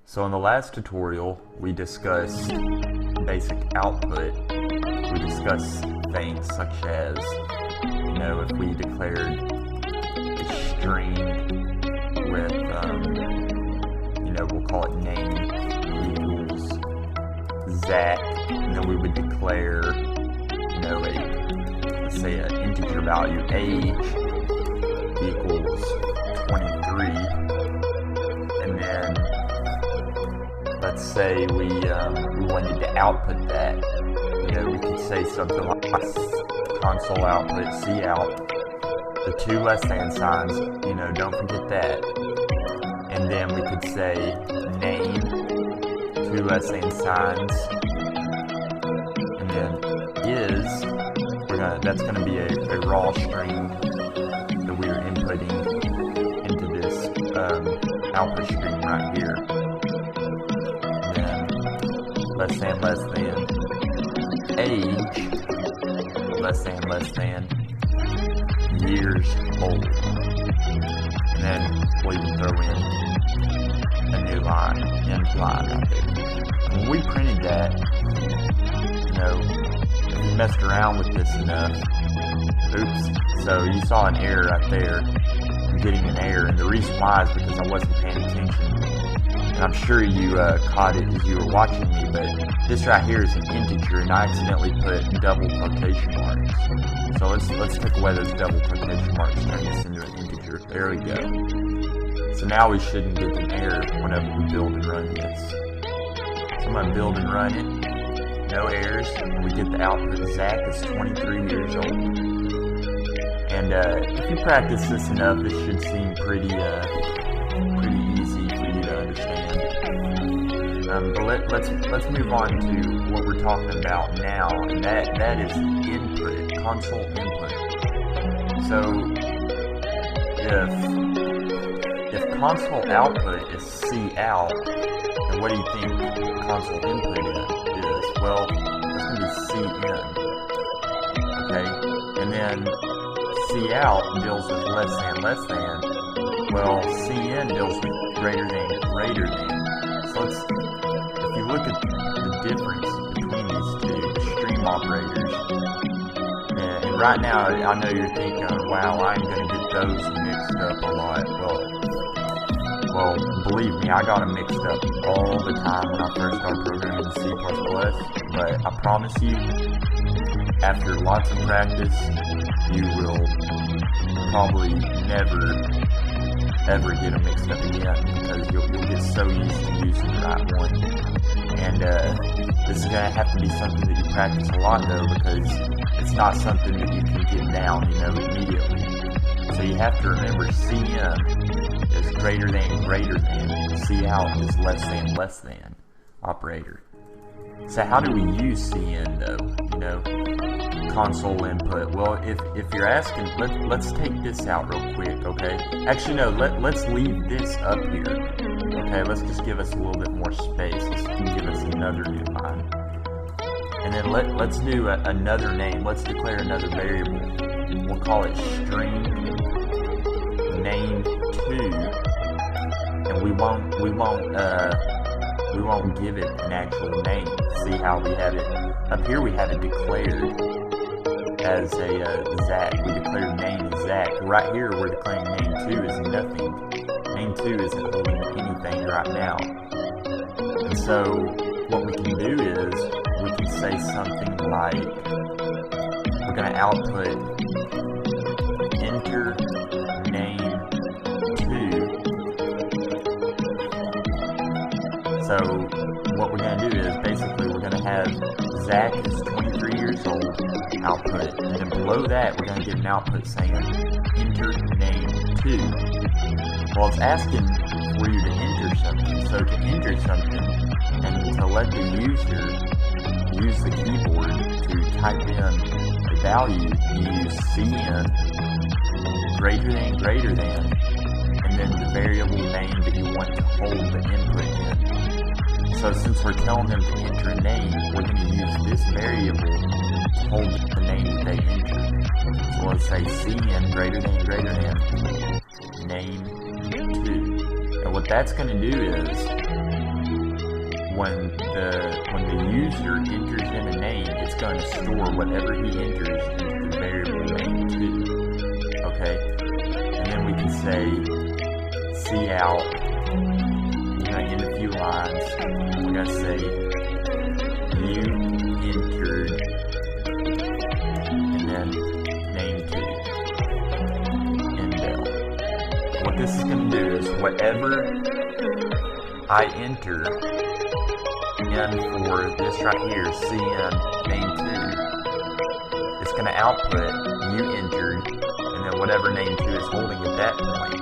So in the last tutorial, we discussed basic output. We discussed things such as, if we declared a string with, we'll call it name equals Zach, and then we would declare, let's say an integer value, age equals 23, and then let's say we wanted to output that. We could say something like console output cout, the two less than signs, don't forget that. And then we could say name, two less than signs, and then that's gonna be a raw string that we are inputting into this output string right here. Less than, age, less than, years old. And then we can throw in a new line, end line right there. When we printed that, if we messed around with this enough, oops, so you saw an error right there. I'm getting an error, and the reason why is because I wasn't paying attention. And I'm sure you caught it as you were watching me, but this right here is an integer, and I accidentally put double quotation marks. So let's take away those double quotation marks, turn this into an integer. There we go. So now we shouldn't get an error whenever we build and run this. So I'm going to build and run it. No errors. And we get the output. Zach is 23 years old. And if you practice this enough, this should seem pretty easy for you to understand. But let's move on to what we're talking about now, and that is input, console input. So if console output is cout, then what do you think console input is? Well, it's going to be cin. Okay, and then cout deals with less than. Well, cin deals with greater than. So if you look at the difference between these two stream operators, and right now I know you're thinking, wow, I'm going to get those mixed up a lot. Well, believe me, I got them mixed up all the time when I first started programming in C++, but I promise you, after lots of practice, you will probably never ever get them mixed up again, because you'll get so used to using the right one. And this is going to have to be something that you practice a lot, though, because it's not something that you can get down, immediately. So you have to remember cin is greater than, cout is less than operator. So how do we use cin, though, console input? Well, if you're asking, let's take this out real quick, okay? Actually, no, let's leave this up here, okay? Let's just give us a little bit more space. Let's give us another new line. And then let's do another name. Let's declare another variable. We'll call it string name2, and we won't give it an actual name. See how we have it up here? We have it declared as a Zach. We declared name as Zach. Right here, we're declaring name2 as nothing. Name2 isn't holding anything right now. And so what we can do is we can say something like, we're going to output enter name2. So what we're going to do is basically we're going to have Zach is 23 years old output, and then below that we're going to get an output saying enter name2. Well, it's asking for you to enter something. So to enter something and to let the user use the keyboard to type in the value, you use cin greater than, and then the variable name that you want to hold the input in. So since we're telling them to enter a name, we're going to use this variable to hold the name that they enter. So let's say cin greater than name2. And what that's going to do is when the user enters in a name, it's going to store whatever he enters into the variable name2. Okay, and then we can say cout. We're going to end a few lines. We're going to say you entered, and then name2. Indel. What this is going to do is whatever I enter in for this right here, cn name2, it's going to output you entered, and then whatever name2 is holding at that point.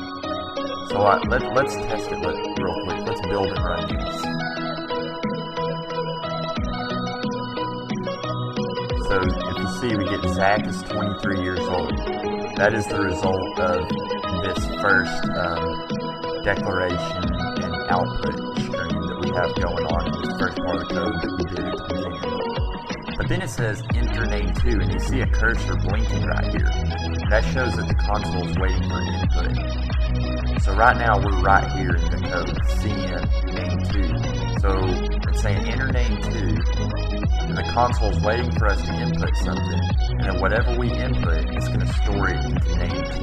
So let's test it real quick. Let's build and run this. So if you see, we get Zach is 23 years old. That is the result of this first declaration and output stream that we have going on in this first part of the code that we did at the beginning. But then it says enter name2, and you see a cursor blinking right here. That shows that the console is waiting for an input. So right now we're right here in the code, cn name2. So it's saying enter name2, and the console is waiting for us to input something, and then whatever we input, it's going to store it into name2.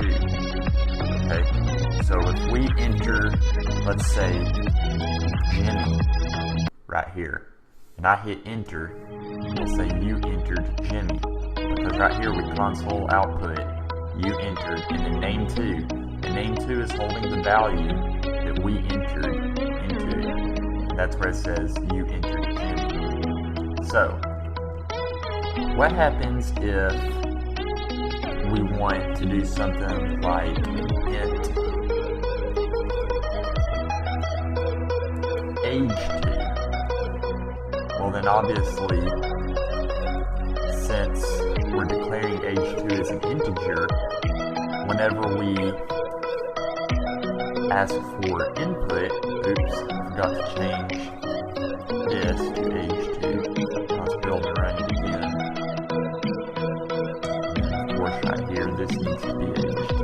Okay, so if we enter, let's say, Jimmy right here, and I hit enter, we'll say you entered Jimmy, because right here we console output you entered, and then name2, and name2 is holding the value that we entered into it, and that's where it says you entered Jimmy. So what happens if we want to do something like int age2? Well, then obviously, since we're declaring age2 as an integer, whenever we ask for input, oops, I forgot to change this to age2. Let's build and run it again. And of course, right here, this needs to be age2.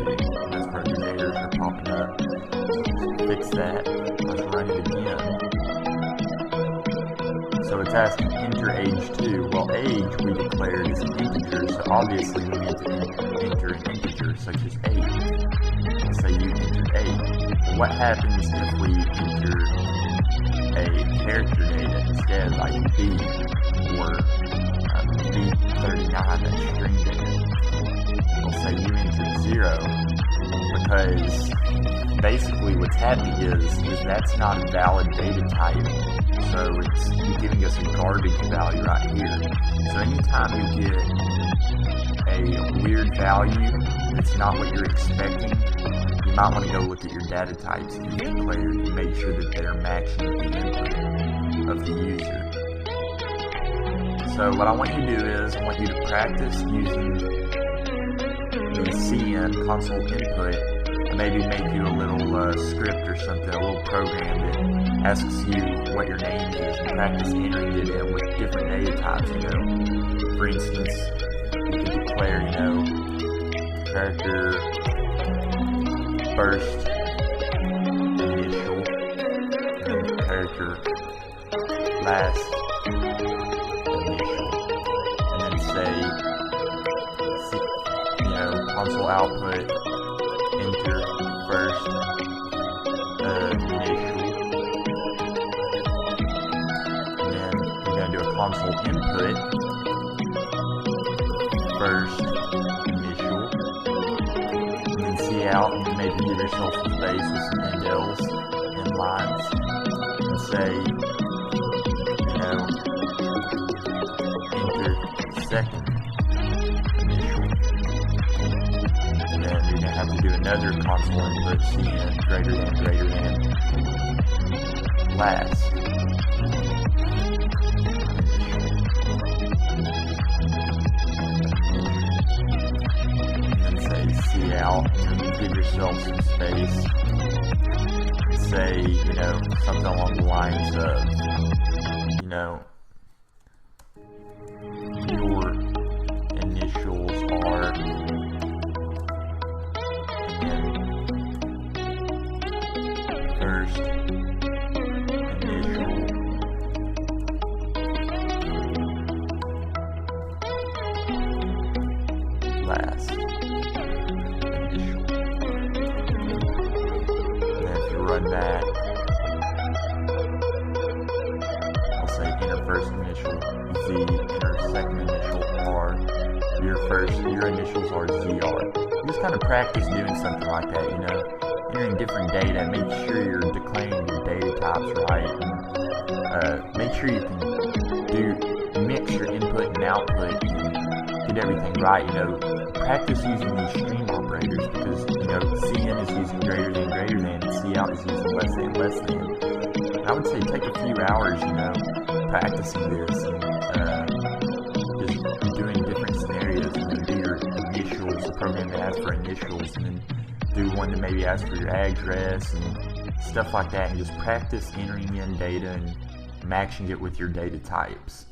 That's where these errors are popping up. So fix that. Let's run it again. So it's asking enter age2. Well, age we declared as an integer, so obviously we need to enter an integer such as 8. Let's say you entered 8. What happens if we enter a character data instead, like B or B39, that's string data? We'll say you entered 0, because basically what's happening is that's not a valid data type. So it's giving us a garbage value right here. So anytime you get a weird value that's not what you're expecting, you might want to go look at your data types that you declared and make sure that they're matching the input of the user. So what I want you to do is I want you to practice using the cn console input, and maybe make you a little script or something, a little program that asks you what your name is, and practice entering it in with different data types, you know. For instance, you could declare, you know, character first initial, and then character last initial, and then say, you know, console output, enter first initial, and then you're going to do a console input, first initial, and then cout, and maybe give yourself some space with some indels and lines, and say, you know, enter second initial, and then you're going to have to do another console input, cn greater than last. And then say cout, and then give yourself some space, and say, you know, something along the lines of, you know, your initials are, and then first initial first initial Z, enter second initial R, your initials are ZR. Just kind of practice doing something like that, you know, entering different data, make sure you're declaring your data types right, and make sure you can mix your input and output and get everything right, you know. Practice using these stream operators because, you know, CN is using greater than, and Cout is using less than. And I would say take a few hours, you know, practicing this and just doing different scenarios, you know, do your initials, the program that asks for initials, and then do one that maybe asks for your address and stuff like that, and just practice entering in data and matching it with your data types.